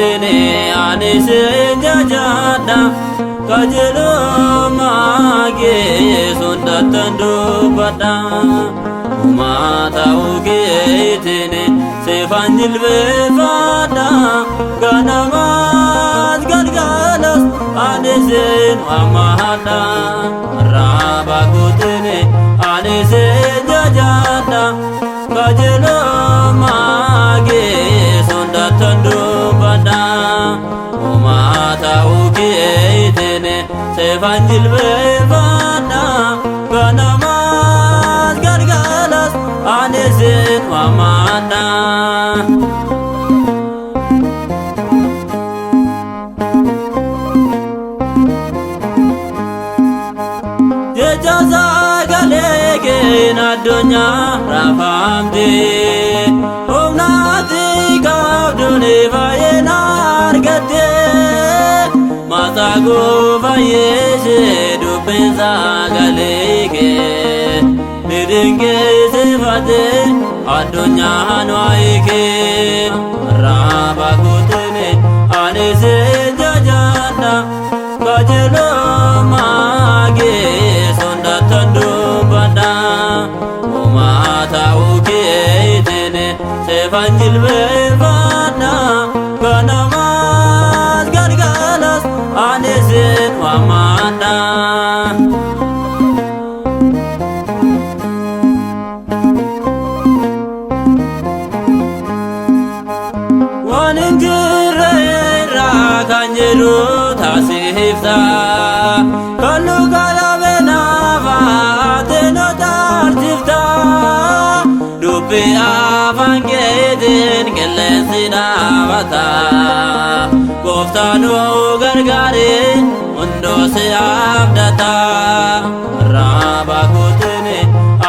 itene anise jajada kajeloma ge sundatandu bada mata uge itene sefanjil befada ganamat galgalas anise amahada rabagutene anise jajada kajeloma ge sundatandu bada mata uge itene sefanjil befada ganamat galgalas anise amahada adunya rafamde umnati gabdune vayena argate matago vayeshe dupenza galege nidinge sefate adunya hanwaike rabagutene anise jajana kajelo mage sondatandu bada mata uke itene sefanjil befada ganamat galgalas anise amahada waningire rakanjeru tasifta kallu galabena vaateno tartifta dupe avangedin gelensina vata goftanu gargare undo se abdata rabagutene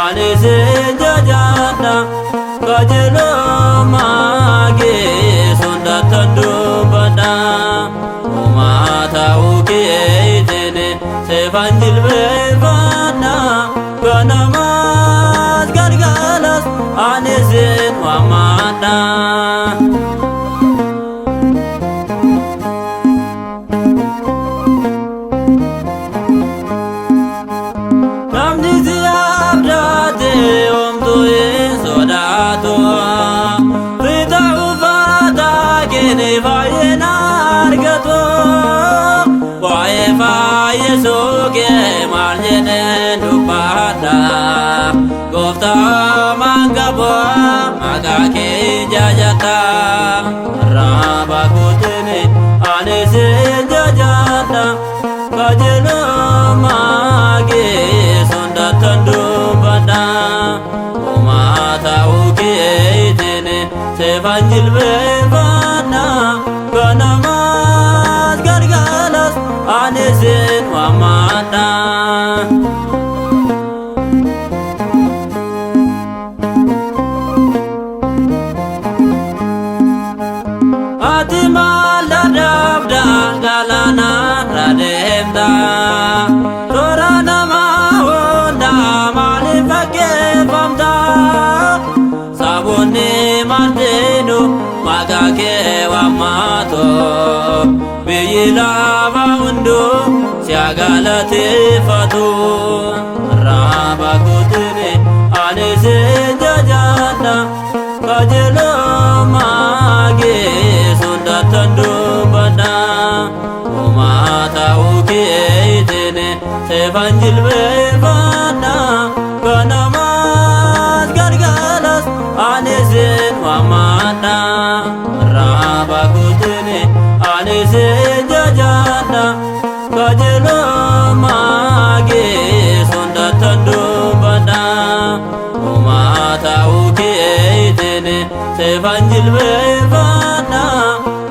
anise jajana kajelo mage sundatandu bada mata uke itene sefanjil befada ganamat galgalas anise amahada namni ziyabdate omtoye sodato rita ufata kene vayena argato vaye vaye soge marjene dubada gofta mangabo magake jajata rabagutene anise jajata kajelo mage sondatandu bada mata uke itene sefanjil befada ganamat galgalas anise amahada atimala galana rademda torana mahonda malifake famda sabone marteno magake wamato beyila vaundo siagalate fatu rabagutene anise jajana kajelo mage sundatandu bada mata uke itene sefanjil befada ganamat galgalas anise amahada rabagutene anise jajana kajelo mage sundatandu bada mata uke itene sefanjil befada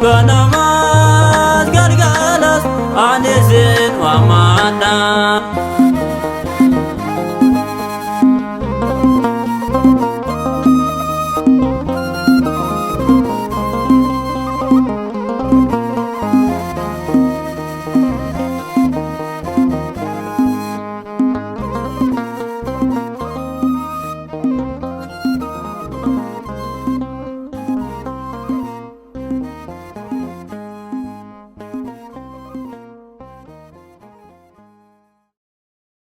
ganamat galgalas anise amahada